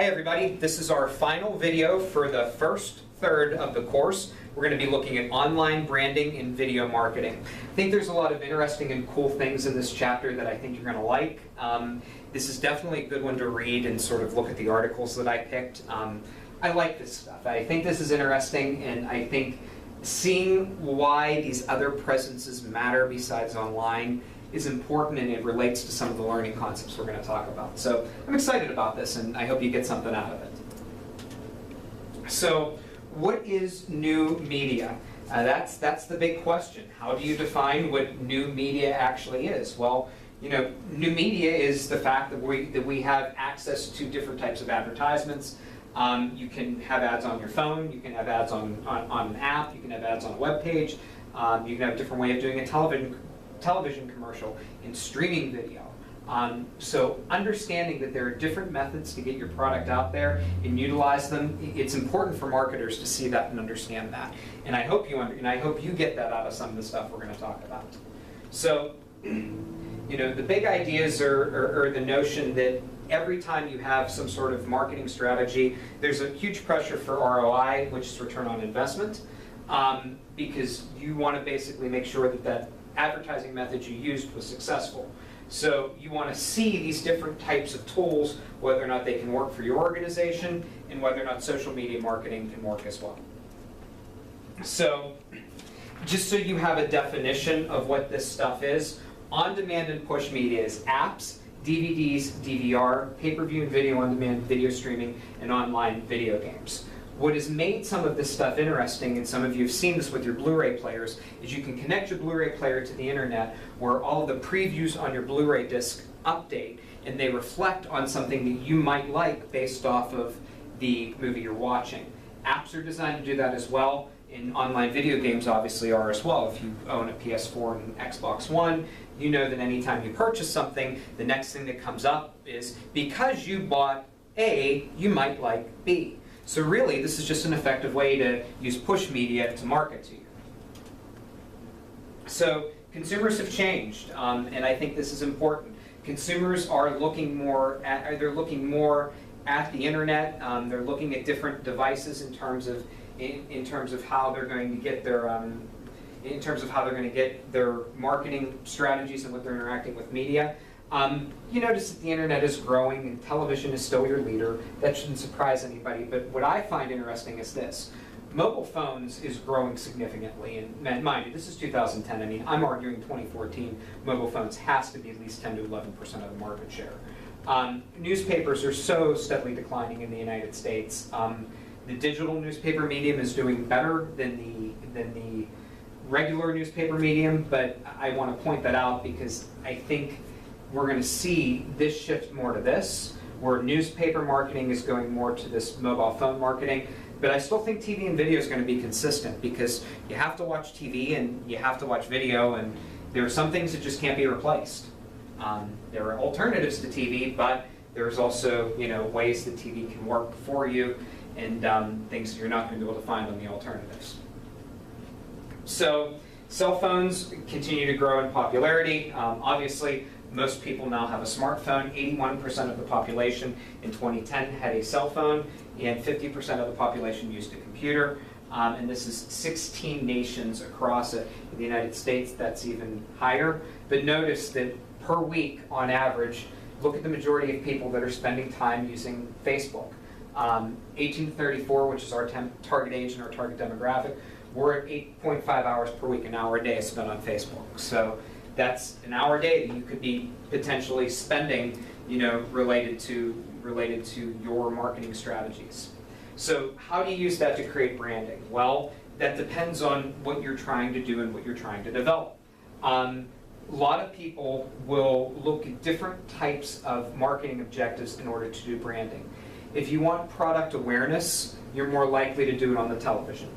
Hi everybody, this is our final video for the first third of the course. We're going to be looking at online branding and video marketing. I think there's a lot of interesting and cool things in this chapter that I think you're going to like. This is definitely a good one to read and sort of look at the articles that I picked. I like this stuff. I think this is interesting, and I think seeing why these other presences matter besides online is important, and it relates to some of the learning concepts we're going to talk about. So I'm excited about this, and I hope you get something out of it. So what is new media? That's the big question. How do you define what new media actually is? Well, you know, new media is the fact that we have access to different types of advertisements. You can have ads on your phone, you can have ads on an app, you can have ads on a web page, you can have a different way of doing a television commercial in streaming video. So understanding that there are different methods to get your product out there and utilize them, it's important for marketers to see that and understand that. And I hope you get that out of some of the stuff we're going to talk about. So, you know, the big ideas are the notion that every time you have some sort of marketing strategy, there's a huge pressure for ROI, which is return on investment, because you want to basically make sure that that advertising method you used was successful. So you want to see these different types of tools, whether or not they can work for your organization, and whether or not social media marketing can work as well. So just so you have a definition of what this stuff is, on-demand and push media is apps, DVDs, DVR, pay-per-view and video-on-demand video streaming, and online video games. What has made some of this stuff interesting, and some of you have seen this with your Blu-ray players, is you can connect your Blu-ray player to the internet where all of the previews on your Blu-ray disc update, and they reflect on something that you might like based off of the movie you're watching. Apps are designed to do that as well, and online video games obviously are as well. If you own a PS4 and Xbox One, you know that anytime you purchase something, the next thing that comes up is, because you bought A, you might like B. So really, this is just an effective way to use push media to market to you. So consumers have changed, and I think this is important. Consumers are looking more at the internet. They're looking at different devices in terms of how they're going to get their marketing strategies and what they're interacting with media. You notice that the internet is growing and television is still your leader. That shouldn't surprise anybody, but what I find interesting is this. Mobile phones is growing significantly, and mind you, this is 2010. I mean, I'm arguing 2014, mobile phones has to be at least 10 to 11% of the market share. Newspapers are so steadily declining in the United States. The digital newspaper medium is doing better than the regular newspaper medium, but I want to point that out because I think we're going to see this shift more to this, where newspaper marketing is going more to this mobile phone marketing. But I still think TV and video is going to be consistent, because you have to watch TV and you have to watch video, and there are some things that just can't be replaced. There are alternatives to TV, but there's also, you know, ways that TV can work for you, and things that you're not going to be able to find on the alternatives. So cell phones continue to grow in popularity. Obviously, most people now have a smartphone. 81% of the population in 2010 had a cell phone, and 50% of the population used a computer. And this is 16 nations across it. In the United States, that's even higher. But notice that per week, on average, look at the majority of people that are spending time using Facebook. 18 to 34, which is our target age and our target demographic, we're at 8.5 hours per week, an hour a day spent on Facebook. So that's an hour a day that you could be potentially spending, you know, related to your marketing strategies. So how do you use that to create branding? Well, that depends on what you're trying to do and what you're trying to develop. A lot of people will look at different types of marketing objectives in order to do branding. If you want product awareness, you're more likely to do it on the television.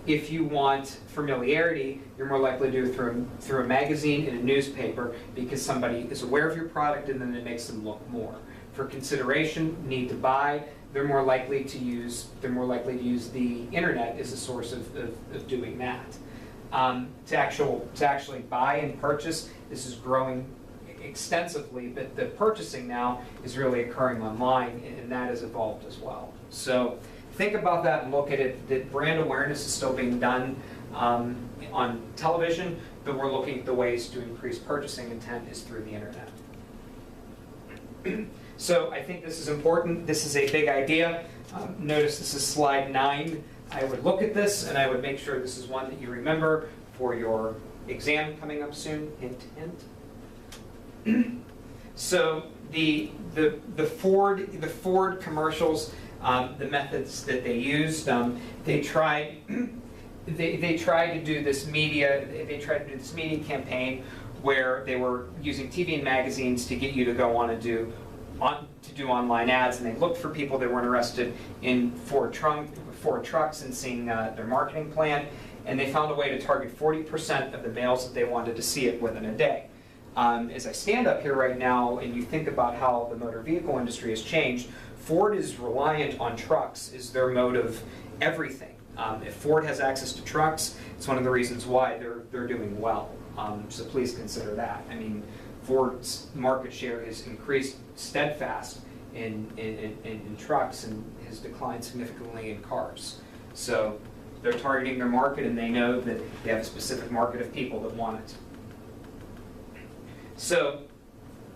If you want familiarity, you're more likely to do it through a magazine and a newspaper, because somebody is aware of your product and then it makes them look more. For consideration, need to buy, they're more likely to use the internet as a source of doing that. To actually buy and purchase, this is growing extensively, but the purchasing now is really occurring online, and that has evolved as well. So think about that and look at it, that brand awareness is still being done on television, but we're looking at the ways to increase purchasing intent is through the internet. So I think this is important. This is a big idea. Notice this is slide 9. I would look at this and I would make sure this is one that you remember for your exam coming up soon. Hint, hint. So the Ford commercials, the methods that they used, they tried to do this media. They tried to do this media campaign where they were using TV and magazines to get you to go on and do online ads, and they looked for people that were interested in Ford trucks and seeing their marketing plan, and they found a way to target 40% of the males that they wanted to see it within a day. As I stand up here right now and you think about how the motor vehicle industry has changed, Ford is reliant on trucks as their mode of everything. If Ford has access to trucks, it's one of the reasons why they're doing well. So please consider that. I mean, Ford's market share has increased steadfast in trucks and has declined significantly in cars. So they're targeting their market, and they know that they have a specific market of people that want it. So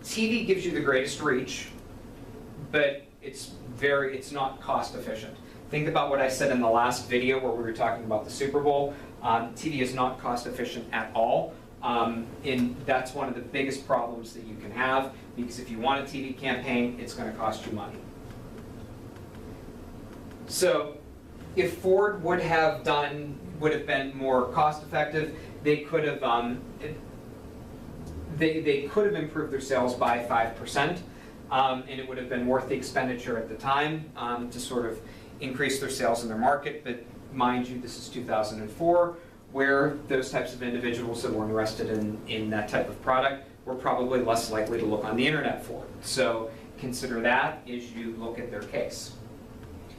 TV gives you the greatest reach, but it's not cost efficient. Think about what I said in the last video where we were talking about the Super Bowl. TV is not cost efficient at all. And that's one of the biggest problems that you can have, because if you want a TV campaign, it's going to cost you money. So if Ford would have been more cost effective, they could have improved their sales by 5%, and it would have been worth the expenditure at the time to sort of increase their sales in their market. But mind you, this is 2004. Where those types of individuals that were interested in that type of product were probably less likely to look on the internet for it. So consider that as you look at their case.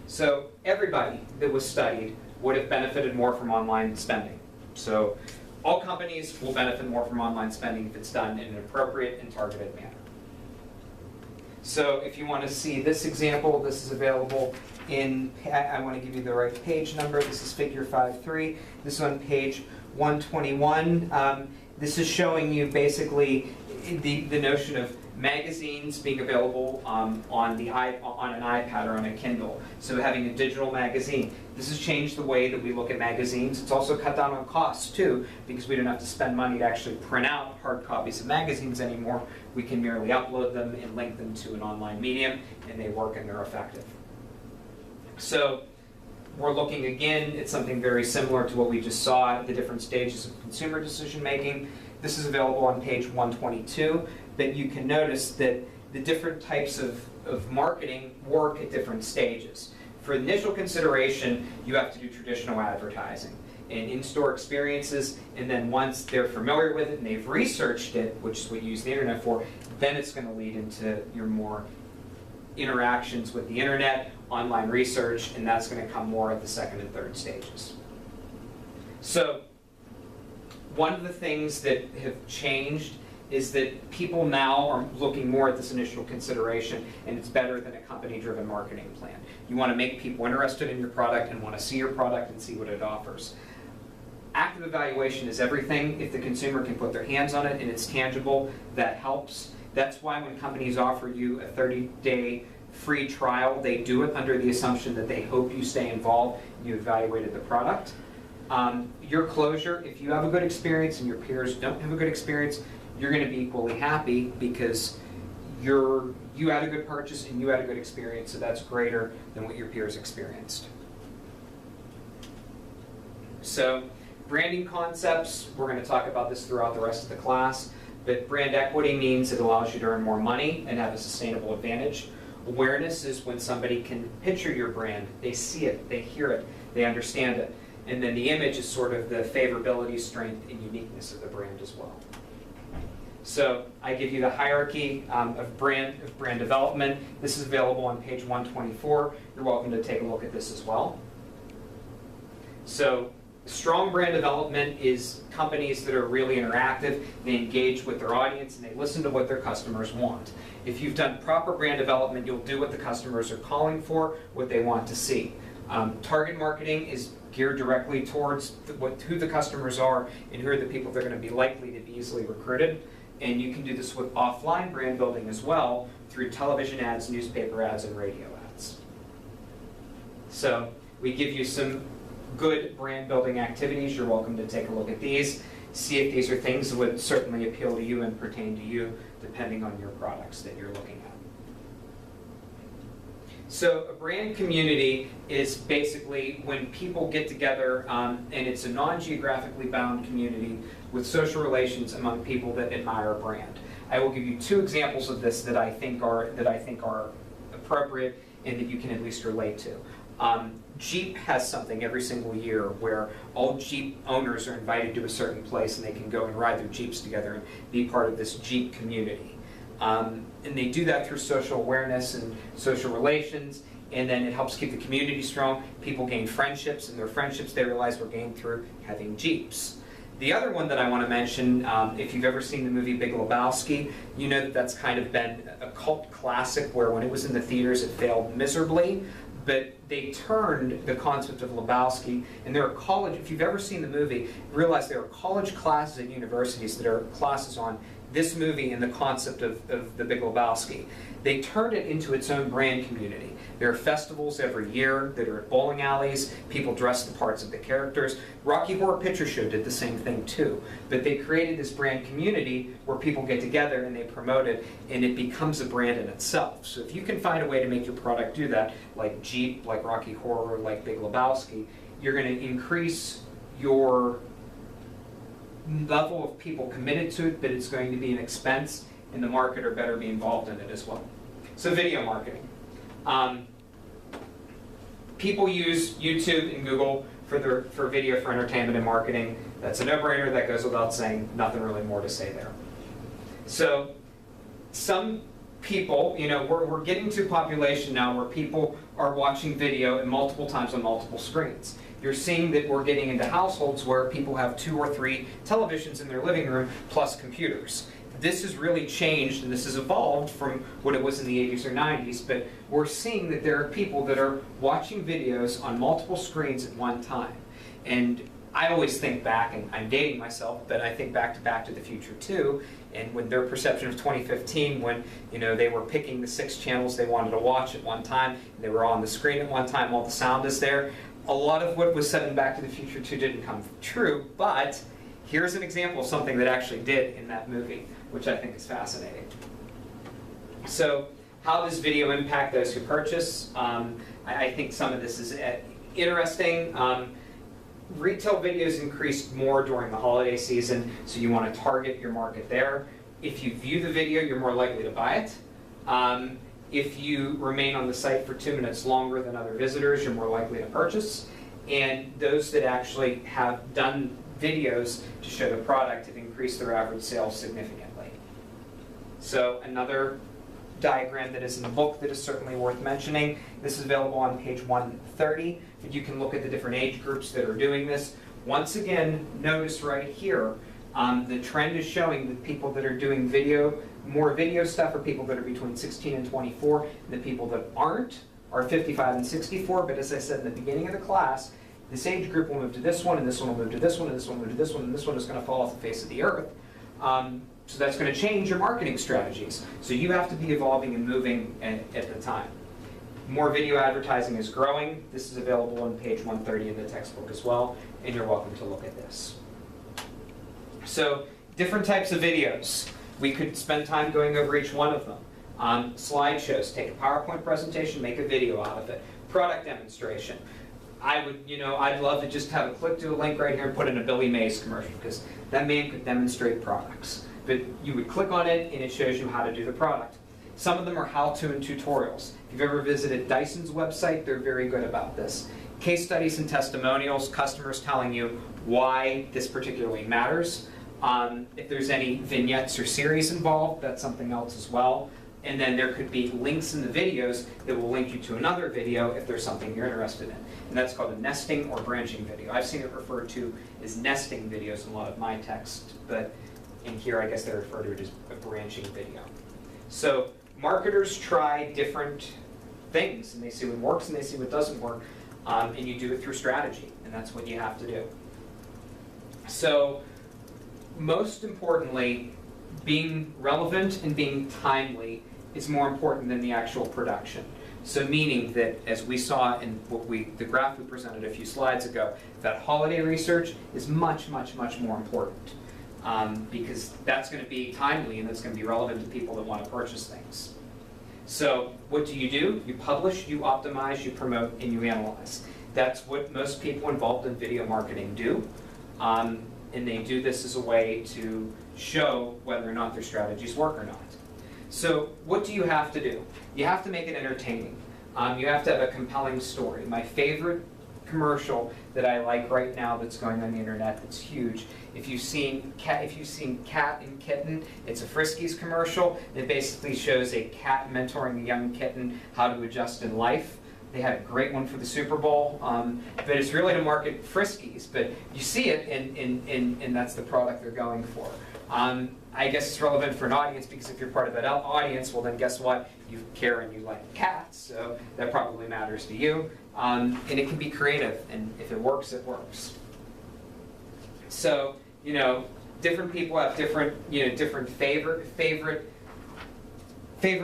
So everybody that was studied would have benefited more from online spending. So all companies will benefit more from online spending if it's done in an appropriate and targeted manner. So if you want to see this example, this is available in, I want to give you the right page number. This is figure 5.3. This is on page 121. This is showing you basically the notion of magazines being available on an iPad or on a Kindle. So having a digital magazine. This has changed the way that we look at magazines. It's also cut down on costs too, because we don't have to spend money to actually print out hard copies of magazines anymore. We can merely upload them and link them to an online medium, and they work and they're effective. So we're looking again at something very similar to what we just saw at the different stages of consumer decision making. This is available on page 122, but you can notice that the different types of marketing work at different stages. For initial consideration, you have to do traditional advertising and in-store experiences, and then once they're familiar with it and they've researched it, which is what you use the internet for, then it's going to lead into your more interactions with the internet, online research, and that's going to come more at the second and third stages. So one of the things that have changed is that people now are looking more at this initial consideration, and it's better than a company-driven marketing plan. You want to make people interested in your product and want to see your product and see what it offers. Active evaluation is everything. If the consumer can put their hands on it and it's tangible, that helps. That's why when companies offer you a 30-day free trial, they do it under the assumption that they hope you stay involved and you evaluated the product. Your closure, if you have a good experience and your peers don't have a good experience, you're going to be equally happy because you had a good purchase and you had a good experience, so that's greater than what your peers experienced. So branding concepts, we're going to talk about this throughout the rest of the class, but brand equity means it allows you to earn more money and have a sustainable advantage. Awareness is when somebody can picture your brand, they see it, they hear it, they understand it. And then the image is sort of the favorability, strength, and uniqueness of the brand as well. So I give you the hierarchy of brand development. This is available on page 124. You're welcome to take a look at this as well. So Strong brand development is companies that are really interactive, they engage with their audience, and they listen to what their customers want. If you've done proper brand development, you'll do what the customers are calling for, what they want to see. Target marketing is geared directly towards who the customers are and who are the people that are going to be likely to be easily recruited. And you can do this with offline brand building as well through television ads, newspaper ads, and radio ads. So we give you some good brand building activities. You're welcome to take a look at these. See if these are things that would certainly appeal to you and pertain to you depending on your products that you're looking at. So a brand community is basically when people get together and it's a non-geographically bound community with social relations among people that admire a brand. I will give you two examples of this that I think are appropriate and that you can at least relate to. Jeep has something every single year where all Jeep owners are invited to a certain place and they can go and ride their Jeeps together and be part of this Jeep community. And they do that through social awareness and social relations, and then it helps keep the community strong. People gain friendships, and their friendships they realize were gained through having Jeeps. The other one that I want to mention, if you've ever seen the movie Big Lebowski, you know that that's kind of been a cult classic where when it was in the theaters it failed miserably. But they turned the concept of Lebowski, and there are college, if you've ever seen the movie, realize there are college classes at universities that are classes on this movie and the concept of the Big Lebowski. They turned it into its own brand community. There are festivals every year that are at bowling alleys. People dress the parts of the characters. Rocky Horror Picture Show did the same thing too. But they created this brand community where people get together and they promote it, and it becomes a brand in itself. So if you can find a way to make your product do that, like Jeep, like Rocky Horror, like Big Lebowski, you're going to increase your level of people committed to it, but it's going to be an expense, and the marketer better be involved in it as well. So video marketing. People use YouTube and Google for video for entertainment and marketing. That's a no-brainer. That goes without saying. Nothing really more to say there. So some people, we're getting to a population now where people are watching video multiple times on multiple screens. You're seeing that we're getting into households where people have 2 or 3 televisions in their living room plus computers. This has really changed, and this has evolved from what it was in the 80s or 90s, but we're seeing that there are people that are watching videos on multiple screens at one time. And I always think back, and I'm dating myself, but I think Back to the Future too, and when their perception of 2015, when they were picking the 6 channels they wanted to watch at one time, and they were on the screen at one time, all the sound is there. A lot of what was said in Back to the Future 2 didn't come true, but here's an example of something that actually did in that movie, which I think is fascinating. So how does video impact those who purchase? I think some of this is interesting. Retail videos increased more during the holiday season, so you want to target your market there. If you view the video, you're more likely to buy it. If you remain on the site for 2 minutes longer than other visitors, you're more likely to purchase. And those that actually have done videos to show the product have increased their average sales significantly. So another diagram that is in the book that is certainly worth mentioning. This is available on page 130, but you can look at the different age groups that are doing this. Once again, notice right here, the trend is showing that people that are doing more video stuff are people that are between 16 and 24, and the people that aren't are 55 and 64, but as I said in the beginning of the class, this age group will move to this one, and this one will move to this one, and this one will move to this one, and this one is going to fall off the face of the earth. So that's going to change your marketing strategies. So you have to be evolving and moving at the time. More video advertising is growing. This is available on page 130 in the textbook as well, and you're welcome to look at this. So different types of videos. We could spend time going over each one of them. Slideshows, take a PowerPoint presentation, make a video out of it. Product demonstration. I'd love to just have a click to a link right here and put in a Billy Mays commercial, because that man could demonstrate products. But you would click on it and it shows you how to do the product. Some of them are how-to and tutorials. If you've ever visited Dyson's website, they're very good about this. Case studies and testimonials, customers telling you why this particularly matters. If there's any vignettes or series involved, that's something else as well. And then there could be links in the videos that will link you to another video if there's something you're interested in. And that's called a nesting or branching video. I've seen it referred to as nesting videos in a lot of my text, but in here I guess they refer to it as a branching video. So marketers try different things, and they see what works and they see what doesn't work, and you do it through strategy, and that's what you have to do. So most importantly, being relevant and being timely is more important than the actual production. So meaning that, as we saw in the graph we presented a few slides ago, that holiday research is much, much, much more important, because that's going to be timely and that's going to be relevant to people that want to purchase things. So what do? You publish, you optimize, you promote, and you analyze. That's what most people involved in video marketing do. And they do this as a way to show whether or not their strategies work or not. So what do you have to do? You have to make it entertaining. You have to have a compelling story. My favorite commercial that I like right now that's going on the internet that's huge, if you've seen Cat and Kitten, it's a Friskies commercial that basically shows a cat mentoring a young kitten how to adjust in life. They had a great one for the Super Bowl, but it's really to market Friskies. But you see it, and that's the product they're going for. I guess it's relevant for an audience because if you're part of that audience, well then guess what? You care and you like cats, so that probably matters to you. And it can be creative, and if it works, it works. So, different people have different, different favorite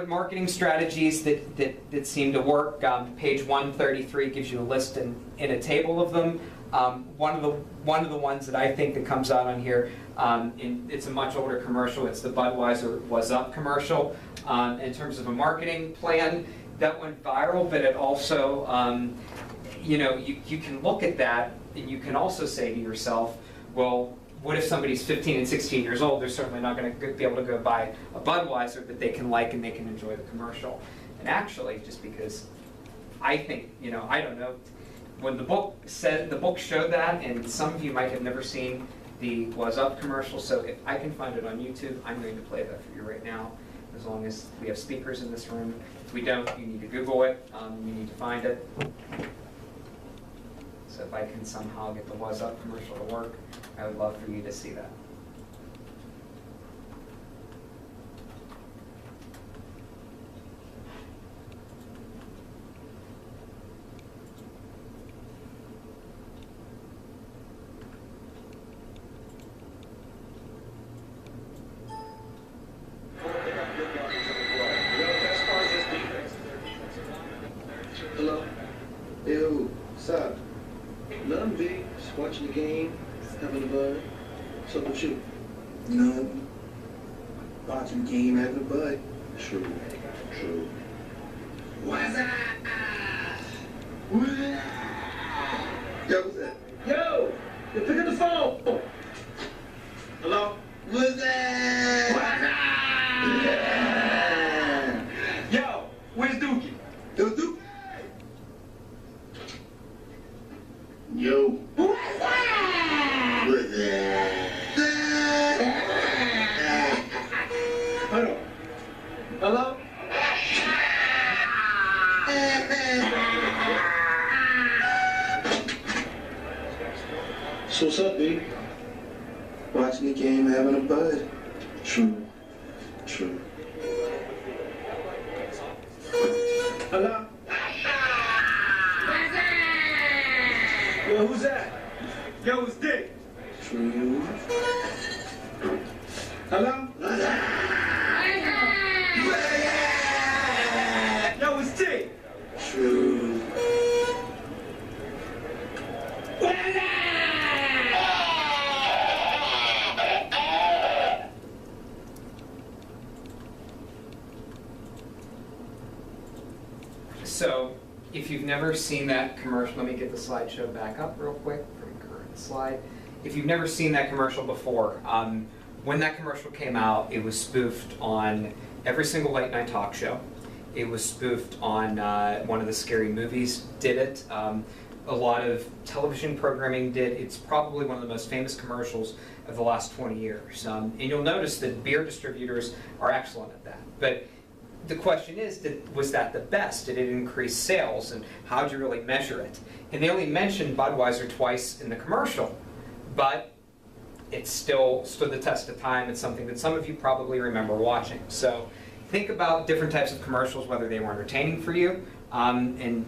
marketing strategies that seem to work. Page 133 gives you a list in a table of them. One of the ones that I think that comes out on here, it's a much older commercial. It's the Budweiser Was Up commercial. In terms of a marketing plan, that went viral, but it also, you can look at that and you can also say to yourself, well, what if somebody's 15 and 16 years old? They're certainly not going to be able to go buy a Budweiser that they can like and they can enjoy the commercial. And actually, just because I think, I don't know, when the book showed that, and some of you might have never seen the Was Up commercial, so if I can find it on YouTube, I'm going to play that for you right now, as long as we have speakers in this room. If we don't, you need to Google it, you need to find it. So if I can somehow get the Was Up commercial to work, I would love for you to see that. Hello? Yo, what's up? Nothing big, just watching the game, having a bud. What's up with you? None. Watching the game, having a bud. True. What's up? Yo, what's that? Yo, pick up the phone. Hello? What's that? What's up? Yo, where's Dookie? Yo, Dookie? Yo. What's that? What's that? Hold on. Hello? So what's up, B? Watching the game, having a bud. True. Hello? Yo, who's that? Yo, it's Dick. True. Hello? Yo, it's Dick. True. So, if you've never seen that commercial, let me get the slideshow back up real quick from the current slide. If you've never seen that commercial before, when that commercial came out, it was spoofed on every single late night talk show. It was spoofed on one of the Scary Movies did it. A lot of television programming did. It's probably one of the most famous commercials of the last 20 years. And you'll notice that beer distributors are excellent at that. But the question is, was that the best? Did it increase sales? And how do you really measure it? And they only mentioned Budweiser twice in the commercial, but it still stood the test of time. It's something that some of you probably remember watching. So think about different types of commercials, whether they were entertaining for you, and